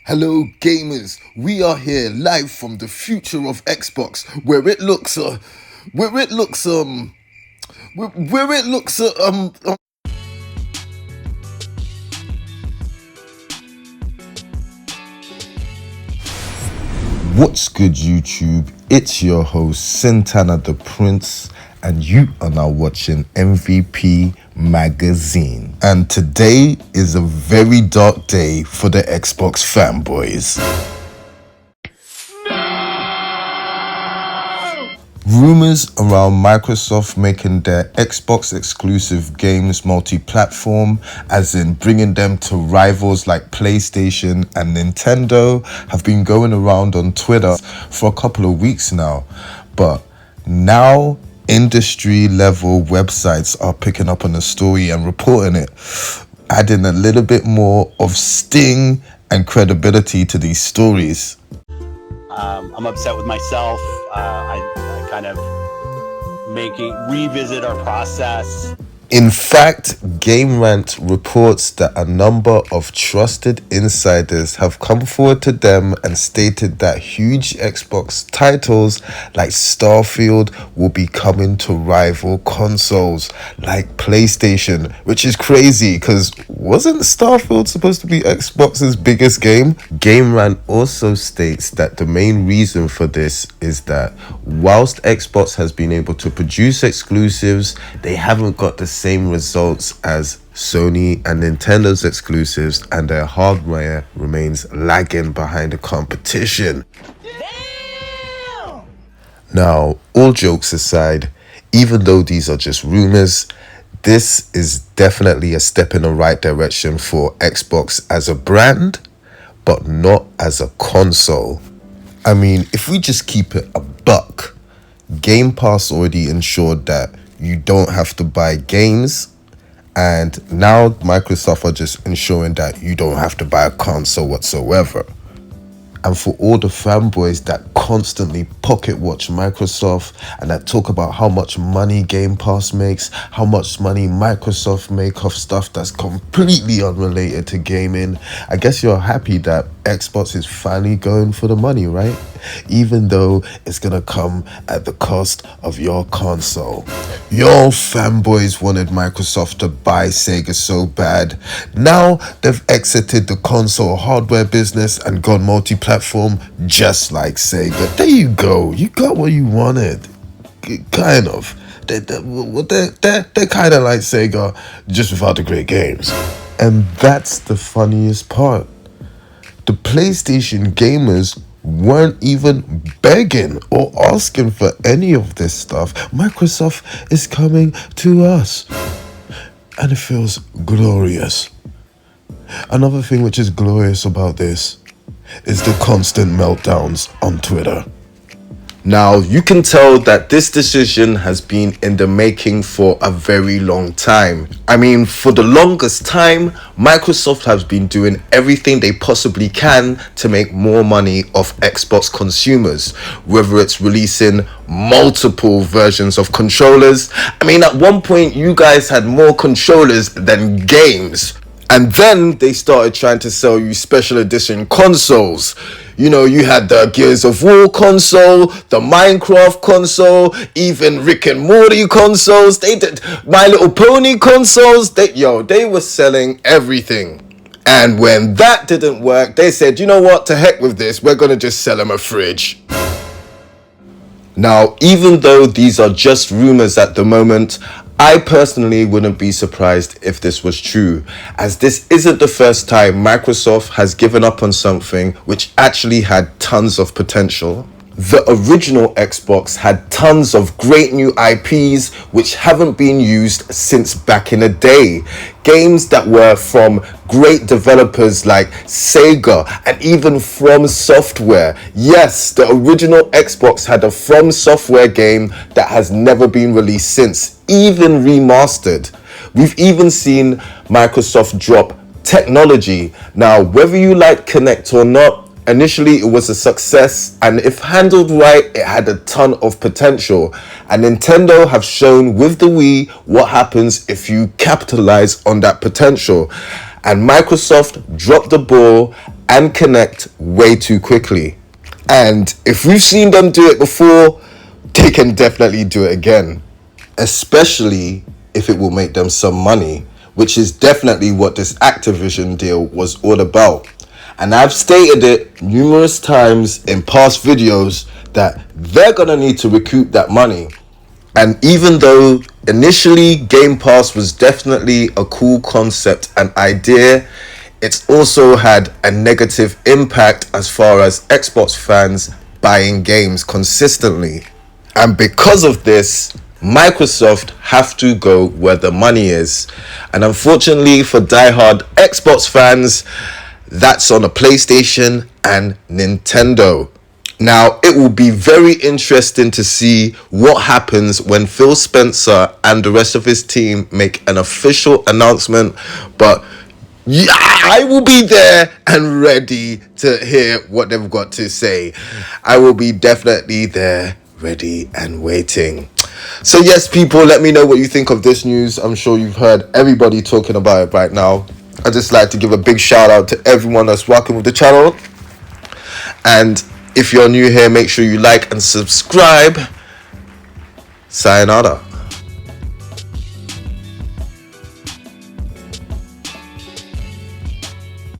Hello gamers, we are here live from the future of Xbox where it looks where it looks where it looks What's good YouTube? It's your host Santana the Prince and you are now watching MVP Magazine. And today is a very dark day for the Xbox fanboys. Rumours around Microsoft making their Xbox exclusive games multi-platform, as in bringing them to rivals like PlayStation and Nintendo, have been going around on Twitter for a couple of weeks now. But now industry level websites are picking up on the story and reporting it, adding a little bit more of sting and credibility to these stories. I'm upset with myself. I kind of revisit our process. In fact, Game Rant reports that a number of trusted insiders have come forward to them and stated that huge Xbox titles like Starfield will be coming to rival consoles like PlayStation, which is crazy because wasn't Starfield supposed to be Xbox's biggest game? Game Rant also states that the main reason for this is that whilst Xbox has been able to produce exclusives, they haven't got the same results as Sony and Nintendo's exclusives, and their hardware remains lagging behind the competition. Damn! Now, all jokes aside, even though these are just rumors, this is definitely a step in the right direction for Xbox as a brand, but not as a console. I mean, if we just keep it a buck, Game Pass already ensured that you don't have to buy games, and now Microsoft are just ensuring that you don't have to buy a console whatsoever. And for all the fanboys that constantly pocket watch Microsoft and that talk about how much money Game Pass makes, how much money Microsoft make off stuff that's completely unrelated to gaming, I guess you're happy that Xbox is finally going for the money, right? Even though it's gonna come at the cost of your console. Your fanboys wanted Microsoft to buy Sega so bad. Now they've exited the console hardware business and gone multi-platform just like Sega. There you go, you got what you wanted. Kind of. They're kind of like Sega, just without the great games. And that's the funniest part. The PlayStation gamers weren't even begging or asking for any of this stuff. Microsoft is coming to us, and it feels glorious. Another thing which is glorious about this is the constant meltdowns on Twitter. Now, you can tell that this decision has been in the making for a very long time. I mean, for the longest time, Microsoft has been doing everything they possibly can to make more money off Xbox consumers, whether it's releasing multiple versions of controllers. I mean, at one point, you guys had more controllers than games. And then they started trying to sell you special edition consoles. You know, you had the Gears of War console, the Minecraft console, even Rick and Morty consoles. They did My Little Pony consoles. They were selling everything. And when that didn't work, they said, you know what, to heck with this, we're gonna just sell them a fridge. Now, even though these are just rumors at the moment, I personally wouldn't be surprised if this was true, as this isn't the first time Microsoft has given up on something which actually had tons of potential. The original Xbox had tons of great new IPs which haven't been used since back in the day. Games that were from great developers like Sega and even From Software. Yes, the original Xbox had a From Software game that has never been released since, even remastered. We've even seen Microsoft drop technology. Now, whether you like Kinect or not, initially it was a success, and if handled right, it had a ton of potential. And Nintendo have shown with the Wii what happens if you capitalize on that potential. And Microsoft dropped the ball and connect way too quickly. And if we've seen them do it before, they can definitely do it again. Especially if it will make them some money, which is definitely what this Activision deal was all about. And I've stated it numerous times in past videos that they're gonna need to recoup that money. And even though initially Game Pass was definitely a cool concept and idea, it's also had a negative impact as far as Xbox fans buying games consistently. And because of this, Microsoft have to go where the money is. And unfortunately for diehard Xbox fans, that's on the PlayStation and Nintendo. Now, it will be very interesting to see what happens when Phil Spencer and the rest of his team make an official announcement. But yeah, I will be there and ready to hear what they've got to say. I will be definitely there, ready and waiting. So yes, people, let me know what you think of this news. I'm sure you've heard everybody talking about it right now. I'd just like to give a big shout out to everyone that's working with the channel. And if you're new here, make sure you like and subscribe. Sayonara.